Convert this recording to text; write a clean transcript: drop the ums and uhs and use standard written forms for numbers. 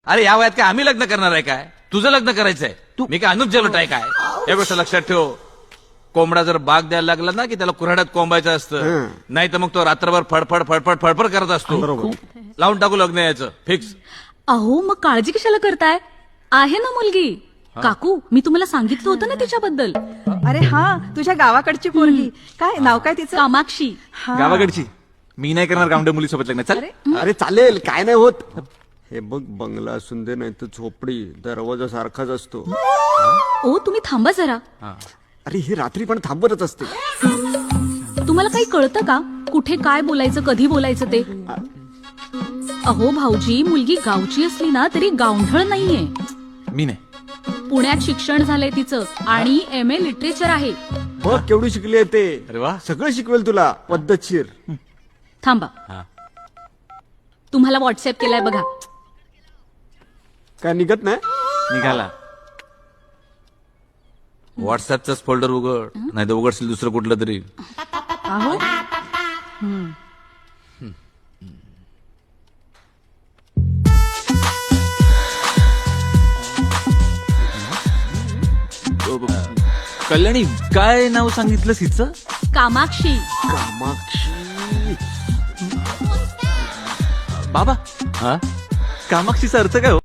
अरे या वयात काय आम्ही लग्न करणार आहे काय? तुझं लग्न करायचंय मी काय अनुप जलोट आहे काय? या गोष्ट लक्षात ठेव. कोंबडा जर बाग द्यायला लागला ना की त्याला कुऱ्हाड्यात कोंबायचं असतं, नाही तर मग तो रात्रभर फडफड फडफड फडफड करत असतो. लावून टाकू लग्न याचं फिक्स. अहो मग काळजी कशाला करताय? आहे ना मुलगी. काकू मी तुम्हाला सांगितलं होतं ना तिच्याबद्दल. अरे हा, तुझ्या गावाकडची पोरगी. काय नाव काय तिचं? कामाक्षी. हा. गावाकडची. मी नाही करणार गावंड्या मुलीसोबत लग्न. चल. अरे चालेल, काय नाही होत. हे बघ, बंगला असून दे नाही तर झोपडी, दरवाजा सारखाच असतो. ओ तुम्ही थांबा जरा. अरे ही रात्री पण थांबतच असते. तुम्हाला काही कळतं का? कुठे काय बोलायचं, कधी बोलायचं ते? अहो भाऊजी, मुलगी गावची असली ना तरी गावढळ नाहीये. मी नाही. पुण्यात शिक्षण झालंय तिचं आणि MA लिटरेचर आहे. बघ केवढी शिकली आहे ते. अरे वा. सगळं शिकवेल तुला पद्धतशीर. थांबा, तुम्हाला व्हॉट्सअप केलाय बघा. काय निघत नाही? निघाला. व्हॉट्सअपचाच फोल्डर उघड, नाही तर उघडशील दुसरं कुठलं तरी. अहो कल्याणी, काय नाव सांगितलं हिचं? कामाक्षी. कामाक्षी. बाबा, कामाक्षीचा अर्थ काय हो?